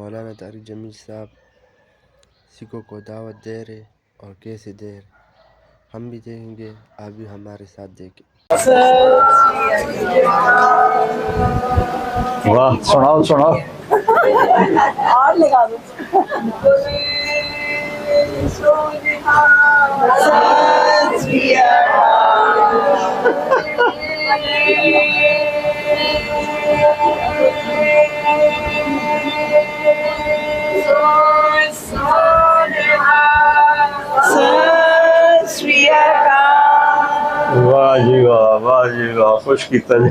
مولانا طارق جمیل صاحب سکھوں کو دعوت دے رہے اور کیسے دے رہے، ہم بھی دیکھیں گے، آپ بھی ہمارے ساتھ دیکھیں۔ واہ، سناؤ سناؤ۔ اور لگا دو۔ واہ جی واہ، واہ جی واہ، خوش کیتا جی۔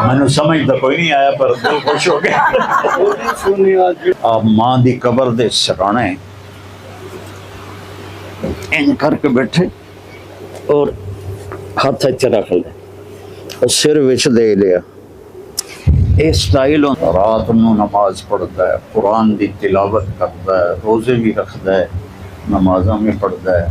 مینوں سمجھ تو کوئی نہیں آیا پر دل خوش ہو گیا۔ آپ ماں دی قبر دے سرانے این کر کے بیٹھے اور ہاتھ اچھا رکھ لے اور سر وچ دے لیا۔ اے سٹائل رات نو نماز پڑھتا ہے، قرآن دی تلاوت کرتا ہے، روزے بھی رکھتا ہے، نمازاں میں پڑھتا ہے،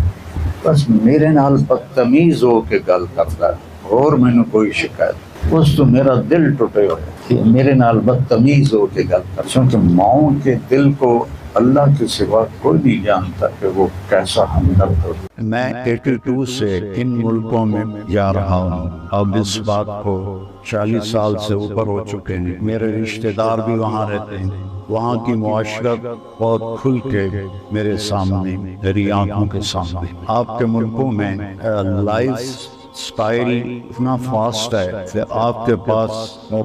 بس میرے نال بدتمیز ہو کے گل کرتا ہے اور مینوں کوئی شکایت، اس تو میرا دل ٹوٹے ہوئے کہ میرے نال بدتمیز ہو کے گل کر، چونکہ ماؤں کے دل کو اللہ کے سوا کوئی نہیں جانتا کہ وہ کیسا ہمدرد ہو۔ میں 82 سے ان ملکوں میں جا رہا ہوں، اب اس بات کو 40 سال سے اوپر ہو چکے ہیں، میرے رشتہ دار بھی وہاں رہتے ہیں، وہاں کی معاشرت بہت کھل کے میرے سامنے، میری آنکھوں کے سامنے۔ آپ کے ملکوں میں لائف سٹائل اتنا فاسٹ ہے کہ آپ کے پاس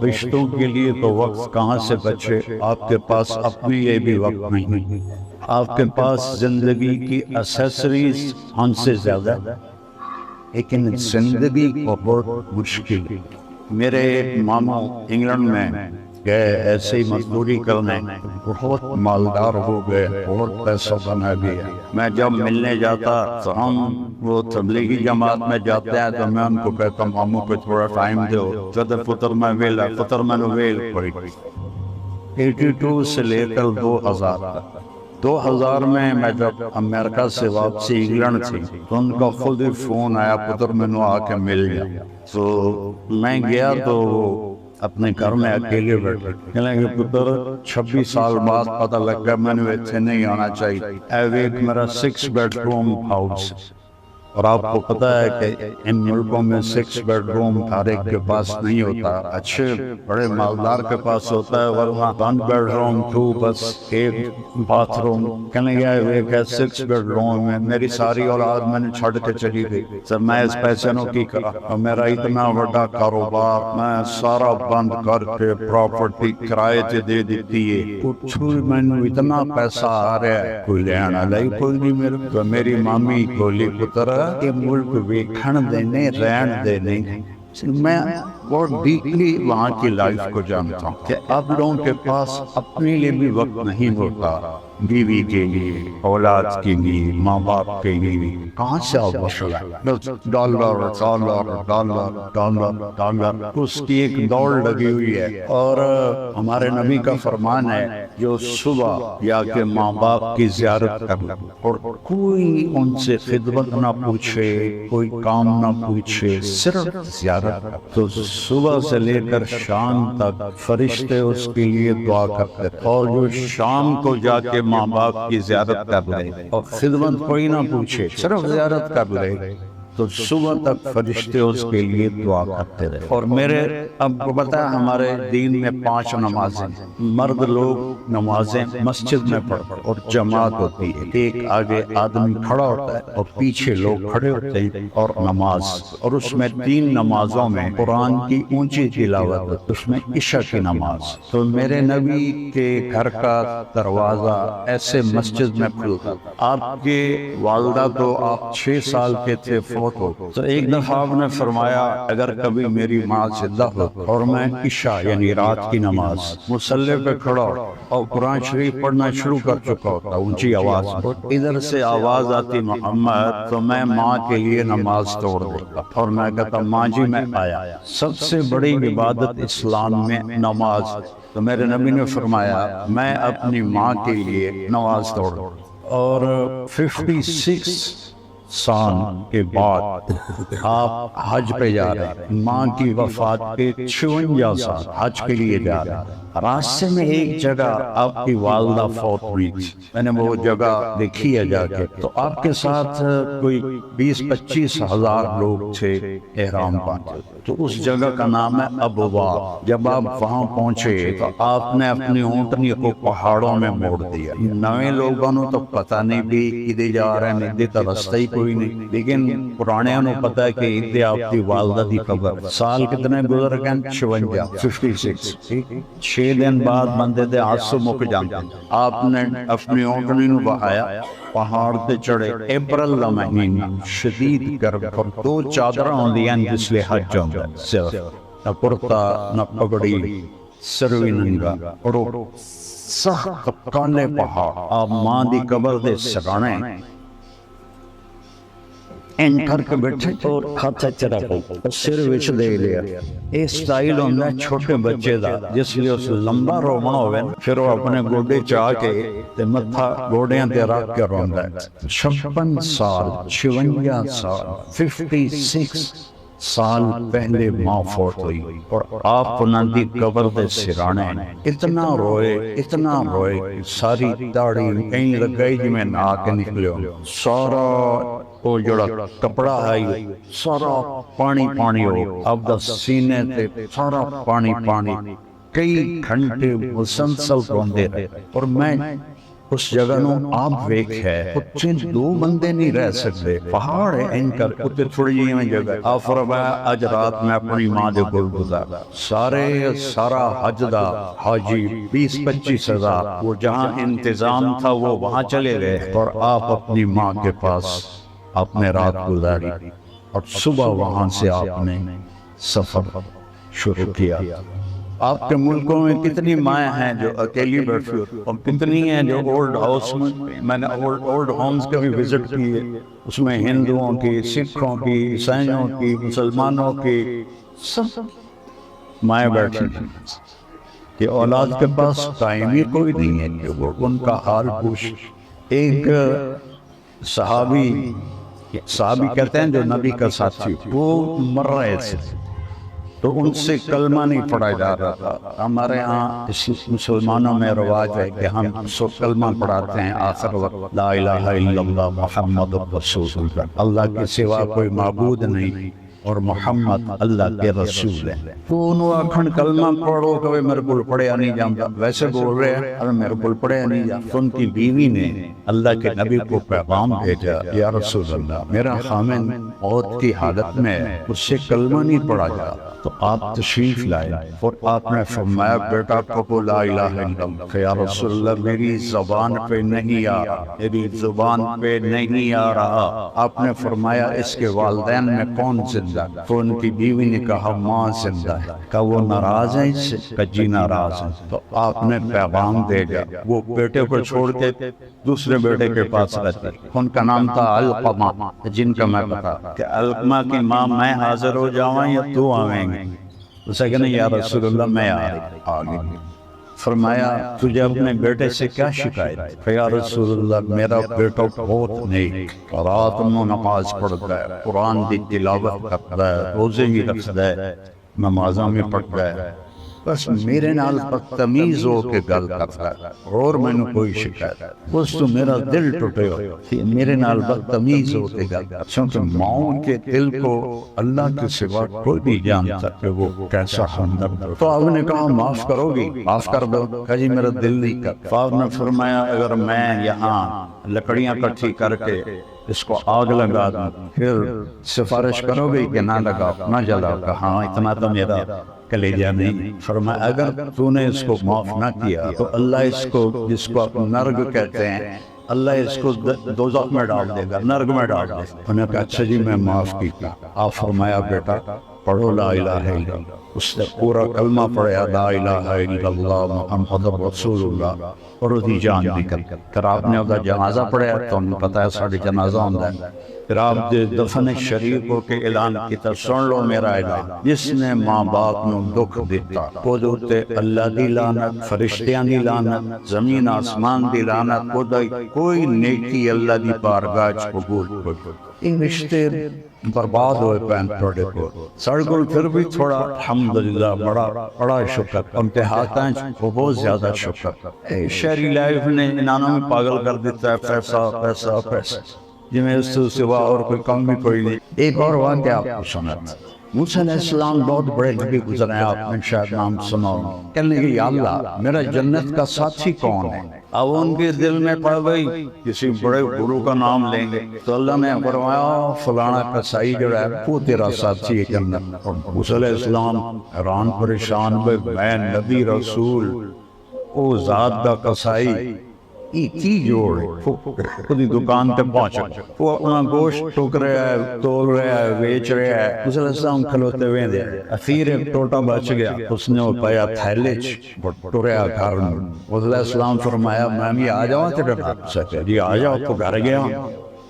رشتوں کے لیے تو وقت کہاں سے بچے، آپ کے پاس اپنے لیے بھی وقت نہیں، آپ کے پاس زندگی کی ایسیسریز ہم سے زیادہ، لیکن زندگی کو بہت مشکل۔ میرے ماموں انگلینڈ میں گئے ایسے ہی مزدوری کرنے، بہت مالدار ہو گئے، بہت پیسہ بنا گیا۔ میں جب ملنے جاتا تو ہم وہ تبلیغی جماعت میں جاتے ہیں تو میں ان کو کہتا ہوں ماموں کو تھوڑا ٹائم دو، جب پتر میں ویلا پتر میں ویل پڑی۔ 82 سے لے کر 2000 تک، 2000 میں جب امریکہ سے واپسی انگلینڈ تھی تو ان کا خود ہی فون آیا پتر میں نو آ کے مل گیا، تو میں گیا تو اپنے گھر میں اکیلے بیٹھے، کہنے کہ پتر 26 سال بعد پتہ لگا میں نے اتنے نہیں آنا چاہیے۔ ایک میرا 6 بیڈ روم ہاؤس، اور آپ کو پتہ ہے کہ ان ملکوں میں 6 بیڈ روم ہر ایک کے پاس نہیں ہوتا، اچھے بڑے مالدار کے پاس ہوتا ہے، ورنہ 1 بیڈ روم 2 بس ایک باتھ روم۔ کہنے گیا ایک ہے 6 بیڈ روم میں، میری ساری اولاد میں نے چھڑ کے چلی گئی، سر میں اس پیسے نو کی کرا، اور میرا اتنا بڑا کاروبار میں سارا بند کر کے پراپرٹی کرائے تے دے دیتی ہے، کچھ میں نے اتنا پیسہ آ رہا ہے کوئی لینا لائی کوئی نہیں۔ میری مامی بولی پتر کہ ملک ویکھن دینے رہن دینے، میں بہت ڈیپلی وہاں کی لائف کو جانتا ہوں کہ اب لوگوں کے پاس اپنے لیے بھی وقت نہیں ہوتا، بیوی کے لیے، اولاد کے لیے، ماں باپ کے لیے، کہاں سے آپ مسئلہ dollar dollar dollar dollar dollar, اس کی ایک دوڑ لگی ہوئی ہے۔ اور ہمارے نبی کا فرمان ہے جو صبح یا کہ ماں باپ کی زیارت کر لے اور کوئی ان سے خدمت نہ پوچھے، کوئی کام نہ پوچھے، صرف زیارت، تو صبح سے لے کر شام تک فرشتے اس کے لیے دعا کرتے، اور جو شام کو جا کے ماں باپ کی زیارت کر لے اور خدمت کوئی نہ پوچھے، صرف زیارت کر لے، تو صبح تک فرشتے اس کے لیے دعا کرتے رہے۔ اور میرے اب کو پتا ہے ہمارے دین میں 5 نمازیں، مرد لوگ نمازیں مسجد میں پڑھتے اور جماعت ہوتی ہے، ایک آگے آدمی کھڑا ہوتا ہے اور پیچھے لوگ کھڑے ہوتے ہیں اور نماز، اور اس میں 3 نمازوں میں قرآن کی اونچی تلاوت ہوتی، اس میں عشاء کی نماز۔ تو میرے نبی کے گھر کا دروازہ ایسے مسجد میں کھلتا، آپ کے والدہ تو آپ 6 سال کے تھے تو ایک دفعہ آپ نے فرمایا اگر کبھی میری ماں زندہ ہو اور میں عشاء یعنی رات کی نماز مصلی پہ کھڑا اور قرآن شریف پڑھنا شروع کر چکا ہوتا اونچی آواز میں، ادھر سے آواز آتی محمد، تو میں ماں کے لیے نماز توڑ دیتا اور میں کہتا ماں جی میں آیا۔ سب سے بڑی عبادت اسلام میں نماز، تو میرے نبی نے فرمایا میں اپنی ماں کے لیے نماز توڑ، اور 56 سال کے بعد آپ حج پہ جا رہے ہیں، ماں کی وفات کے 56 سال حج کے لیے جا رہے ہیں۔ راستے میں ایک جگہ آپ کی والدہ فوت ہوئی تھی، میں نے وہ جگہ دیکھی ہے جا کے، تو آپ کے ساتھ کوئی 20-25 ہزار لوگ تھے احرام باندھے، تو اس جگہ کا نام ہے ابوا۔ جب آپ وہاں پہنچے تو آپ نے اپنی اونٹنی کو پہاڑوں میں موڑ دیا۔ نئے لوگوں نے تو پتہ نہیں بھی ادھر جا رہے ہیں، ادھر تو رستہ ہی کوئی نہیں، لیکن پرانے نے پتہ ہے کہ ادھر آپ کی والدہ دی قبر۔ سال کتنے گزر گئے؟ 56۔ 6 دن بعد بندے دے آنسو مک جاندے، آپ نے اپنی اونٹنی نو بہایا، پہاڑ تے چڑھے۔ اپریل دا مہینہ، شدید گرم، اور 2 چادراں ہوندیاں جس لئے حج ہوندا ہے، صرف نہ کرتا نہ پگڑی، سروی ننگا، اور سخت کالے پہاڑ۔ آپ ماں دی قبر دے سرانے این کر کے بیٹھے اور ہاتھ چڑھا کے سر وچ دے لیا۔ اے سٹائل ہوندا ہے چھوٹے بچے دا، جس لیے اس لمبا رونا ہوئے پھر وہ اپنے گوڈے چاہ کے تے متھا گوڈیاں تے رکھ کے روندا ہے۔ 56 سال، 56 سال، 56 سال پہلے ماں فوت ہوئی، اور آپ انہاں دی قبر دے سرانے اتنا روئے ساری داڑھی کہیں لگائی جی میں نہا کے نکلے ہو، سارا وہ جڑا کپڑا ہے سارا پانی ہو، اب دا سینے تے سارا پانی، کئی گھنٹے مسلسل روندے رہے۔ اور میں اس جگہ نو آپ ویکھ ہے اتنے 2 بندے نہیں رہ سکتے، پہاڑ ہے اینکر اتنے تھوڑی جی میں جگہ۔ آپ فرمایا اج رات میں اپنی ماں دے کول گزارا، سارا حج دا حاجی 20-25 ہزار، وہ جہاں انتظام تھا وہ وہاں چلے گئے، اور آپ اپنی ماں کے پاس آپ نے رات گزاری، اور صبح وہاں سے آپ نے سفر شروع کیا۔ آپ کے ملکوں میں کتنی مائیں ہیں جو اکیلی بیٹھی، اور کتنی ہیں جو اولڈ ہاؤس میں نے اولڈ ہومز کے بھی وزٹ کیے، اس میں ہندوؤں کی، سکھوں کی، عیسائیوں کی، مسلمانوں کی، سب مائیں بیٹھی ہیں کہ اولاد کے پاس ٹائم ہی کوئی نہیں ہے کہ وہ ان کا حال پوچھ۔ ایک صحابی کہتے ہیں جو نبی کا ساتھی، وہ مر رہے تھے تو ان سے کلمہ نہیں پڑھا جا رہا تھا۔ ہمارے ہاں مسلمانوں میں رواج ہے کہ ہم کلمہ پڑھاتے ہیں آخر وقت، لا الہ الا اللہ محمد رسول اللہ، اللہ کے سوا کوئی معبود نہیں اور محمد اللہ کے رسول ہے۔ تو انہوں آکھن کلمہ پڑھو کہ میرے کو پڑھیا نہیں جانتا، ویسے بول رہے ہیں اور میرے کو پڑھیا نہیں جانتا۔ تو ان کی بیوی نے اللہ کے نبی کو پیغام بھیجا، یا رسول اللہ میرا خامن موت کی حالت میں ہے، اس سے کلمہ نہیں پڑھا جا، تو آپ تشریف لائے، اور آپ نے فرمایا بیٹا کہو لا الہ الا اللہ، کہ یا رسول اللہ میری زبان پہ نہیں آ رہا، میری زبان پہ نہیں آ رہا۔ آپ نے فرمایا اس کے والدین میں کون زندہ؟ تو ان کی بیوی نے کہا ماں زندہ ہے۔ کہ وہ ناراض ہیں اس سے؟ کہ جی ناراض ہیں۔ تو آپ نے پیغام دے گا، وہ بیٹے کو چھوڑ کے دوسرے بیٹے کے پاس رہتے، ان کا نام تھا علقمہ، جن کا میں بتا کہ علقمہ کی ماں میں حاضر ہو جاؤں یا تو آویں گے؟ اسے کہنے یا رسول اللہ میں آ گئی۔ فرمایا تجھے اپنے بیٹے سے کیا شکایت؟ کہ یا رسول اللہ میرا بیٹا بہت نیک، رات میں نماز پڑھتا ہے، قرآن دی تلاوت کرتا ہے، روزے بھی رکھتا ہے، نمازاں بھی پڑھتا ہے، بس میرے نال بدتمیز ہو کے گل کرتا ہے، اور میں نے کوئی شکایت بس تو میرا دل ٹوٹے ہو میرے نال بدتمیز ہو کے گل کرتا، چونکہ ماؤں کے دل کو اللہ کے سوا کوئی نہیں جانتا کہ وہ کیسا ہمدرد ہے۔ تو آپ نے کہا معاف کرو گی؟ معاف کر دو۔ کہا جی میرا دل نہیں کرتا۔ آپ نے فرمایا اگر میں یہاں لکڑیاں کٹھی کر کے اس کو آگ لگا دوں پھر سفارش کرو گے کہ نہ لگاؤ نہ جلاؤ؟ کہ ہاں اتنا تو میرا کلیجہ نہیں۔ فرمایا اگر تو نے اس کو معاف نہ کیا تو اللہ اس کو، جس کو آپ نرگ کہتے ہیں، اللہ اس کو دوزخ میں ڈال دے گا، نرگ میں ڈال دے گا۔ انہوں نے کہا اچھا جی میں معاف کیتا۔ آپ فرمایا بیٹا پڑھو لا الہ الا اللہ، اس نے پورا کلمہ پڑھا لا الہ الا اللہ محمد رسول اللہ، اور اس کی جان نکل گئی۔ پھر آپ نے اس کا جنازہ پڑھا تو انہیں پتا ہے ساڑھے جنازہ ہوتا ہے، پھر آپ نے دفن شریف ہو کے اعلان کیتا سن لو میرا اعلان، جس نے ماں باپ نو دکھ دیتا وہ دوتے اللہ دی لعنت، فرشتیاں دی لعنت، زمین آسمان دی لعنت، کوئی نیکی اللہ دی بارگاہ چ قبول کوئی۔ یہ رشتے برباد ہوئے پین توڑے کو سڑ کو پھر بھی تھوڑا الحمدللہ بڑا شکر امتحاتاں بہت زیادہ شکر۔ شہری لائف نے انہوں میں پاگل کر دیتا ہے، پیسہ پیسہ پیسہ، جی میں اس سے سوا اور کوئی کم بھی کوئی نہیں۔ ایک اور واقعہ آپ کو سناتا ہوں۔ موسیٰ علیہ السلام بہت بڑے نبی گزرے ہیں، آپ نے شاید نام سنا ہو۔ کہنے لگے یا اللہ میرا جنت کا ساتھی کون ہے؟ اب ان کے دل میں پڑ گئی کسی بڑے گرو کا نام لیں گے تو اللہ نے فرمایا فلانا کسائی جو ہے وہ تیرا ساتھی ہے جنت۔ موسیٰ علیہ السلام حیران پریشان میں نبی رسول او ذات دا کسائی کی جوڑ خودی دکان پہ پہنچا، وہ اپنا گوشت ٹوک رہا ہے، تول رہا ہے، بیچ رہا ہے۔ موسیٰ علیہ السلام کھلوتے ہوئے دے اخیر ایک ٹوٹا بچ گیا، اس نے وہ پایا تھیلے ٹوریا گھر میں۔ موسیٰ علیہ السلام فرمایا میں بھی آ جاؤں تیرے گھر؟ جی آ جاؤ۔ تو گھر گیا،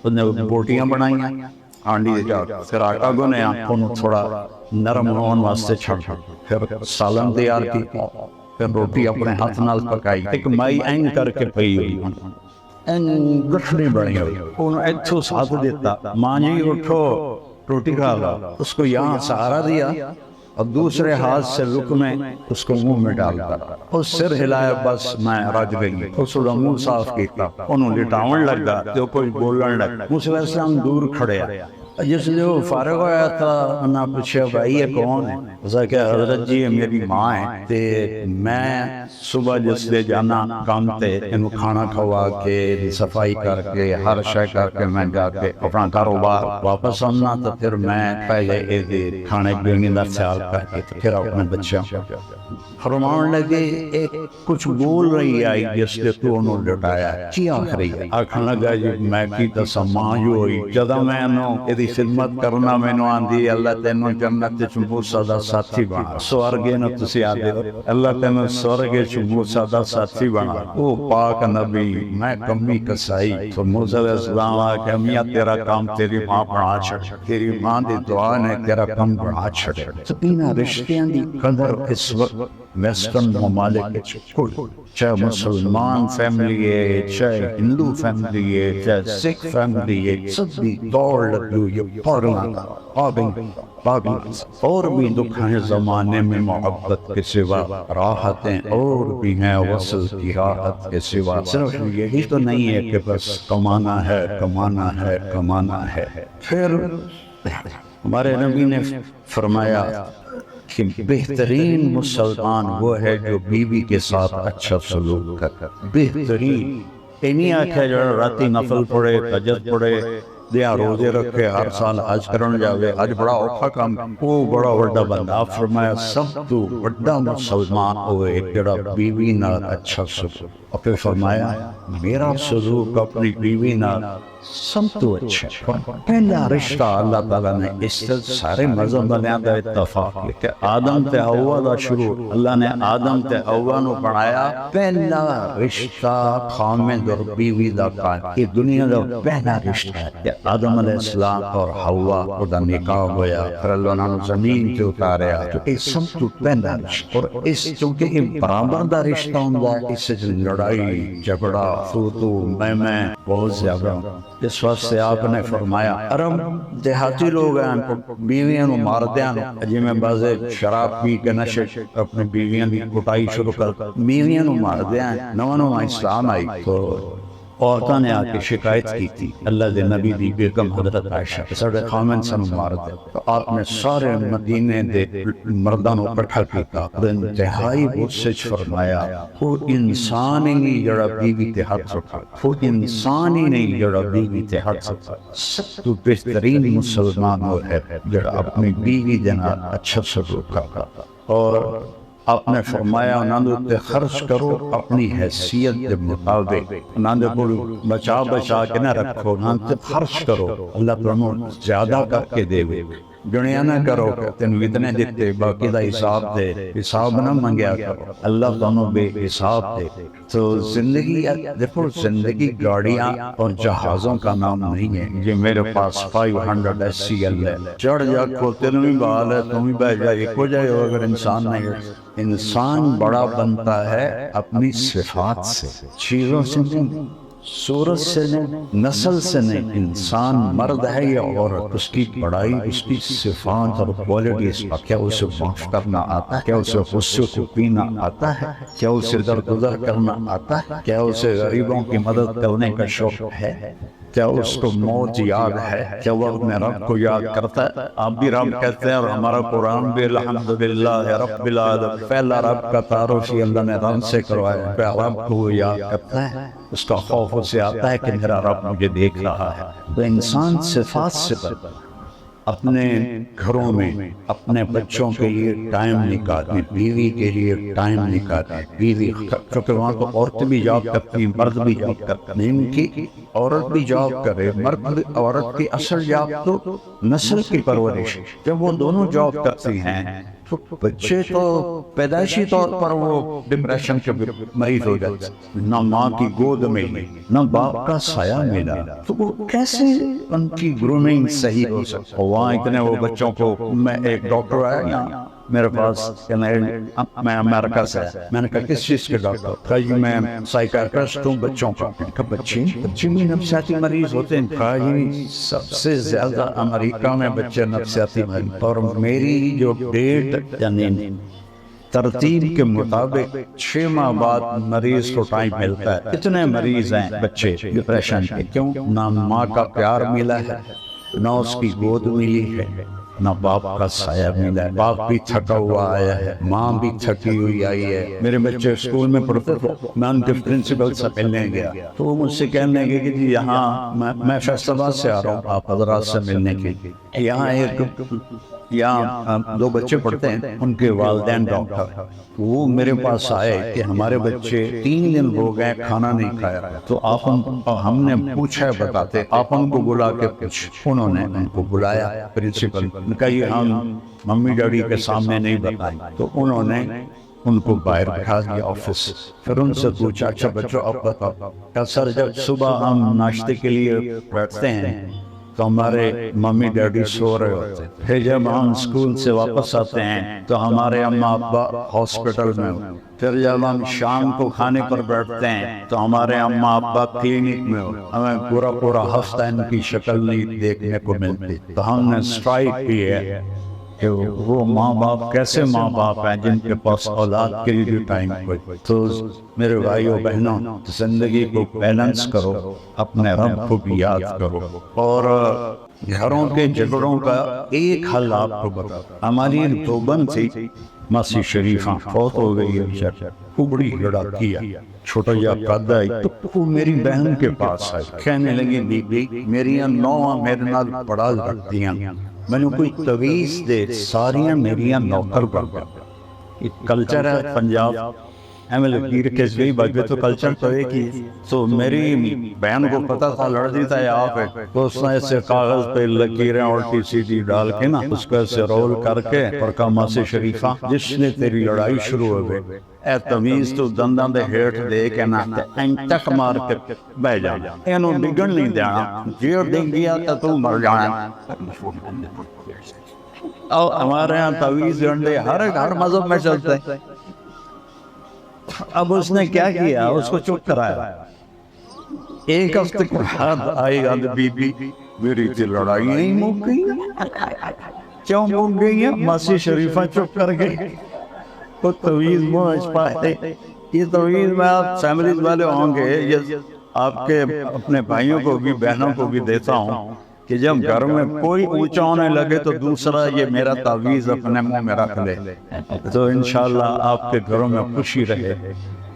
اس نے بوٹیاں بنائیاں ہانڈی جا، پھر آٹا گنیا، انہوں تھوڑا نرم ہون واسطے چھڑ، پھر سالن تیار کی، پھر روٹی اپنے ہاتھ نال پکائی، ایک مائی اینگ کر کے پئی ہوئی اینگ گٹھنی بڑی ہوئی، انہوں ایتھو ساتھ دیتا ماں جی اٹھو روٹی کھا لا، اس کو یہاں سہارا دیا اور دوسرے ہاتھ سے لقمے اس کو منہ میں ڈالتا، اس سر ہلایا بس میں رج گئی، اس کو منہ صاف کیتا، انہوں لٹاون لگا تو کوئی بولن لگا۔ موسیٰ علیہ السلام دور کھڑے ہیں، جس نے وہ فارغ ہویا تھا انہاں پوچھا بھائی یہ کون ہے؟ اسا کہ حضرت جی یہ میری ماں ہے، تے میں صبح جس لے جانا کام تے انہوں کھانا کھوا کے صفائی کر کے ہر شے کر کے میں جا کے اپنا کاروبار واپس آنا، تو پھر میں پہلے کھانے پینے کا خیال کر کے پھر اپنے بچوں فرمان لگے ایک کچھ بول رہی آئی جس نے تو انہوں لٹایا ہے، کی آخ رہی ہے؟ آکھن لگا جی میں کی دسا ماں جو ہوئی جدہ میں انہوں ادھی خدمت کرنا میں نو آندھی اللہ تینوں جنت موسیٰ دا ساتھی بنا، سوارگے نو تسی آدھے اللہ تینوں سوارگے موسیٰ دا ساتھی بنا، او پاک نبی میں کمی کسائی۔ تو موسیٰ علیہ السلام آکے میاں تیرا کام تیری ماں بنا چھڑ، تیری ماں دی دعا نے تیرا کام بنا چھڑے۔ سپینہ رشتیاں دی قدر اس وقت ویسٹرن ممالک چاہے مسلمان فیملی ہے، چاہے ہندو فیملی ہے، چاہے سکھ فیملی ہے، سب بھی دوڑ لگی ہوئی پاگلوں اور بھی دکھائیں زمانے میں محبت کے سوا راحتیں اور بھی ہیں وصل کی راحت کے سوا، صرف یہی تو نہیں ہے کہ بس کمانا ہے کمانا ہے کمانا ہے۔ پھر ہمارے نبی نے فرمایا کہ بہترین مسلمان وہ ہے جو بیوی کے ساتھ اچھا سلوک کرتا، بہترین انہی آکھا جو راتی نفل پڑھے تہجد پڑھے دیا روزے رکھے ہر سال حج کرن جاوے، حج بڑا اوکھا کام، وہ بڑا وڈا بندہ۔ فرمایا سب تو وڈا مسلمان ہوئے جڑا بیوی نال اچھا سلوک، اور پھر فرمایا میرا سلوک اپنی بیوی نال سب تو اچھا۔ پہلا رشتہ اللہ تعالیٰ نے اس سے سارے مذہب بنیاد دا اتفاق کہ آدم تے حوا دا شروع، اللہ نے آدم تے حوا نو بنایا، پہلا رشتہ خامد اور بیوی دا قائم، یہ دنیا دا پہلا رشتہ ہے کہ آدم علیہ السلام اور حوا دا نکاح ہویا، پھر اللہ نے زمین تے اتاریا، تو یہ سب تو پہلا رشتہ۔ اور اس چونکہ یہ برابر دا رشتہ ہوندا ہے، اس سے لڑائی جھگڑا تو میں بہت زیادہ، اس واسطے آپ نے فرمایا عرب دیہاتی لوگ ہیں بیویاں نو مار دیاں، جی میں بازے شراب پی کے نشے اپنے بیویاں دی کٹائی شروع کر بیویاں نو مار دیاں۔ نواں اسلام آئی تو عورتاں نے آ کے شکایت کی تھی اللہ دے نبی دی بیگم حضرت عائشہ ساڈے خامن سن مار دے، تو آپ نے سارے مدینے دے مرداں نو اکٹھا کیتا، انتہائی غصے وچ فرمایا وہ انسان ہی نہیں جڑا بیوی تے ہاتھ اٹھا، وہ انسان ہی نہیں جڑا بیوی تے ہاتھ اٹھا، سب تو بہترین مسلمان وہ ہے جڑا اپنی بیوی دے نال اچھا سلوک کرتا۔ اور آپ نے فرمایا انہوں نے خرچ کرو اپنی حیثیت کے مطابق، انہوں نے بچا بچا کے نہ رکھو، انہوں نے خرچ کرو اللہ تمہیں زیادہ کر کے دے گے۔ دنیا نہ کرو کہ تینوں اتنے دیتے باقی دا حساب دے، حساب نہ منگیا کرو، اللہ تمہیں بے حساب دے۔ تو زندگی دیکھو، زندگی گاڑیاں اور جہازوں کا نام نہیں ہے۔ یہ میرے پاس 500 SCL ہے، چڑھ جا کو تینوں بھی بحال ہے، تم بھی بہ جائے، ایک ہو جائے ہو اگر انسان نہیں ہے۔ انسان بڑا بنتا ہے اپنی صفات سے، چیزوں سے نہیں، صورت سے نہیں، نسل سے نہیں۔ انسان مرد ہے یا عورت، اس کی بڑائی اس کی صفات اور کوالٹیز کا، کیا اسے معاف کرنا آتا ہے، کیا اسے غصے کو پینا آتا ہے، کیا اسے درگزر کرنا آتا ہے، کیا اسے غریبوں کی مدد کرنے کا شوق ہے، کیا اس کو موت یاد ہے، کیا وہ اپنے رب کو یاد کرتا ہے۔ آپ بھی رب کہتے ہیں اور ہمارا قرآن بھی الحمدللہ رب العالمین، پہلا رب کا تعارف ہی اللہ نے رب سے کروایا، پہلا رب کو وہ یاد کرتا ہے، اس کا خوف اسے آتا ہے کہ میرا رب مجھے دیکھ رہا ہے۔ تو انسان صفات سے بڑھتا ہے، اپنے گھروں میں اپنے بچوں کے لیے ٹائم نکالیں، بیوی کے لیے ٹائم نکالیں، بیوی، کیونکہ وہاں تو عورت بھی جاب کرتی ہیں، مرد بھی جاب کرتے ہیں، ان کی عورت بھی جاب کرے، مرد عورت کی اصل جاب تو نسل کی پرورش، جب وہ دونوں جاب کرتی ہیں تو بچے تو پیدائشی طور پر وہ ڈپریشن کے مریض ہو جاتے، نہ ماں کی گود ملی، نہ باپ کا سایہ ملا، تو وہ کیسے ان کی گرومنگ صحیح ہو سکتا؟ وہاں اتنے وہ بچوں کو، میں ایک ڈاکٹر آیا یہاں میرے پاس کہ میں امریکہ سے، میں نے کہا کس چیز کے ڈاکٹر؟ کہا جی میں سائیکیٹرسٹ ہوں بچوں کا۔ کہا بچے بھی نفسیاتی مریض ہوتے ہیں؟ کہا جی سب سے زیادہ امریکہ میں بچے نفسیاتی مریض، اور میری جو ڈیٹ یعنی ترتیب کے مطابق 6 ماہ بعد مریض کو ٹائم ملتا ہے۔ اتنے مریض ہیں بچے ڈپریشن کے، کیوں؟ نہ ماں کا پیار ملا ہے، نہ اس کی گود ملی ہے، نہ باپ کا سایہ ملا ہے، باپ بھی تھکا ہوا آیا ہے، ماں بھی تھکی ہوئی آئی ہے۔ میرے بچے اسکول میں پڑھتے تھے، میں ان کے پرنسپل سے ملنے گیا تو وہ مجھ سے کہنے لگے کہ جی یہاں میں فیصل آباد سے آ رہا ہوں آپ حضرات سے ملنے کے لیے، یہاں یہاں 2 بچے پڑھتے ہیں، ان کے والدین ڈاکٹر، وہ میرے پاس آئے کہ ہمارے بچے 3 دن ہو گئے کھانا نہیں کھایا، تو آپ ہم نے پوچھا بتاتے، آپ ان کو بلا کے پوچھ۔ انہوں نے ان کو بلایا، پرنسپل نے کہا یہ ہم ممی ڈیڈی کے سامنے نہیں بتائیں، تو انہوں نے ان کو باہر بٹھا دیا آفس، پھر ان سے پوچھا اچھا بچوں آپ بتاؤ۔ کہا سر جب صبح ہم ناشتے کے لیے بیٹھتے ہیں تو ہمارے ممی ڈیڈی سو رہے ہوتے ہیں، پھر جب ہم اسکول سے واپس آتے ہیں تو ہمارے اماں ابا ہاسپٹل میں ہوتے ہیں، پھر جب ہم شام کو کھانے پر بیٹھتے ہیں تو ہمارے اماں ابا کلینک میں ہوتے ہیں، ہمیں پورا ہفتہ ان کی شکل نہیں دیکھنے کو ملتی۔ تو ہم نے اسٹرائک کی ہے کہ وہ ماں باپ کیسے ماں باپ ہیں جن کے پاس اولاد کے لیے ٹائم کوئی۔ تو میرے بھائیوں بہنوں، زندگی کو بیلنس کرو، اپنے رب کو بھی یاد کرو، اور گھروں کے جھگڑوں کا ایک حل آپ کو بتا۔ ہماری دیوبند تھی ماسی شریفہ، فوت ہو گئی ہے، خوب بڑی لڑاکی ہے، چھوٹا جا قد ہے، تو وہ میری بہن کے پاس آئی، کہنے لگی بی بی میری نوہاں میرے نال بڑا لڑتی ہیں، میں نے کوئی تویز دے ساریاں میریاں نوکر بن گئے۔ کلچر ہے پنجاب، لکیر کے گئی باقی تو کلچر تو ایک ہی۔ تو میری بہن کو پتا تھا لڑتی تھا یہاں پہ، تو اس نے ایسے کاغذ پہ لکیریں الٹی سیدھی ڈال کے نا اس کو ایسے رول کر کے اور کہا ماسی شریفہ جس نے تیری لڑائی شروع ہو گئی اے تمیز تو دنداں دے ہیٹ دے کے نا تک مار کے بہ جانا، اینو ڈگن نہیں دینا، جیڑ ڈگ گیا تو مر جانا۔ اور ہمارے ہاں تویز ڈنڈے ہر مذہب میں چلتے ہیں۔ اب اس نے کیا کیا، اس کو چپ کرایا۔ ایک ہفتے کے بعد آئی گا بی بی میری تھی لڑائی نہیں مک گئی، کیوں مک گئی ہے؟ ماسی شریفہ چپ کر گئی، وہ تویز پہنچ پائے۔ یہ تویز میں آپ فیملیز والے ہوں گے، یہ آپ کے اپنے بھائیوں کو بھی بہنوں کو بھی دیتا ہوں کہ جب گھر میں کوئی اونچا ہونے لگے تو دوسرا یہ میرا تعویذ اپنے منہ میں رکھ لے، تو انشاءاللہ آپ کے گھروں میں خوشی رہے،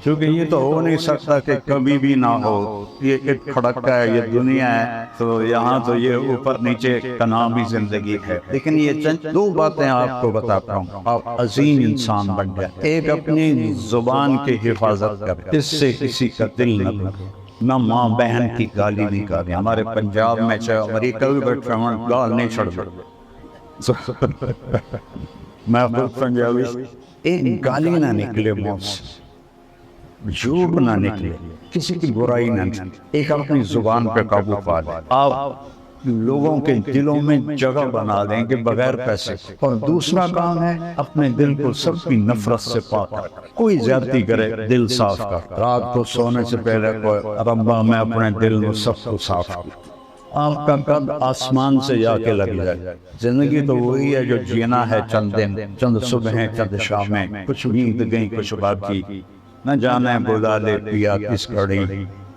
کیونکہ یہ تو ہو نہیں سکتا کہ کبھی بھی نہ ہو، یہ ایک کھڑکا ہے، یہ دنیا ہے، تو یہاں تو یہ اوپر نیچے کا نام ہی زندگی ہے۔ لیکن یہ چند 2 باتیں آپ کو بتاتا ہوں، آپ عظیم انسان بن جائیں۔ ایک اپنی زبان کی حفاظت کریں، اس سے کسی کا دل نہ لگے، نہ ماں بہن کی گالی نہیں کریں۔ ہمارے پنجاب میں چاہے امریکہ بھی بیٹھے ہوں گال نہیں چھڑ میں خود پنجابی ایک گالی نہ نکلے منہ سے، جھوٹ نہ نکلے، کسی کی برائی نہ نکلے، ایک اپنی زبان پہ قابو پا لیں، آپ لوگوں کے دلوں میں جگہ بنا دیں کہ بغیر پیسے۔ اور دوسرا کام ہے اپنے دل کو سب کی نفرت سے پاک کر، کوئی زیادتی کرے دل صاف کر، رات کو سونے سے پہلے کوئی ربا میں اپنے دل میں سب کو صاف کر، آپ کا قد آسمان سے جا کے لگ جائے۔ زندگی تو وہی ہے جو جینا ہے، چند دن، چند صبحیں، چند شامیں، کچھ نیند گئی کچھ باقی، نہ جانے بلا لے پیا کس گھڑی،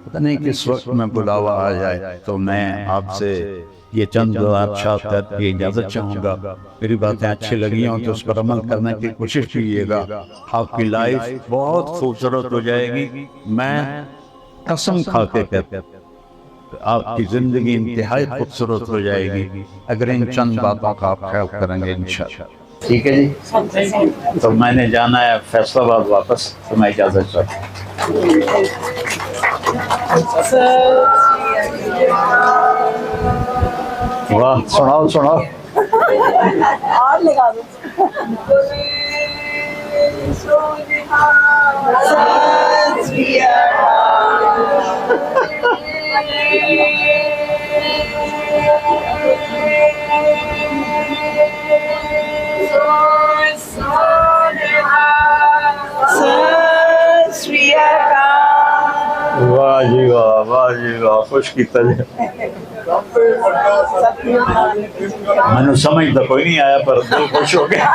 پتہ نہیں کس وقت میں بلاوا آ جائے۔ تو میں آپ سے یہ چند بات کر کے اجازت چاہوں گا، میری باتیں اچھی لگی ہوں تو اس پر عمل کرنے کی کوشش کیجیے گا، آپ کی لائف بہت خوبصورت ہو جائے گی۔ میں قسم کھا کے کہتا ہوں آپ کی زندگی انتہائی خوبصورت ہو جائے گی اگر ان چند باتوں کا آپ خیال کریں گے انشاءاللہ۔ ٹھیک ہے جی، تو میں نے جانا ہے فیصل آباد واپس، تو میں اجازت چاہتا ہوں۔ واہ، سناؤ سناؤ۔ اور لگا دو واہ جی واہ، واہ جی واہ، خوش کیتا جی۔ میں نے سمجھ تو کوئی نہیں آیا پر دل خوش ہو گیا۔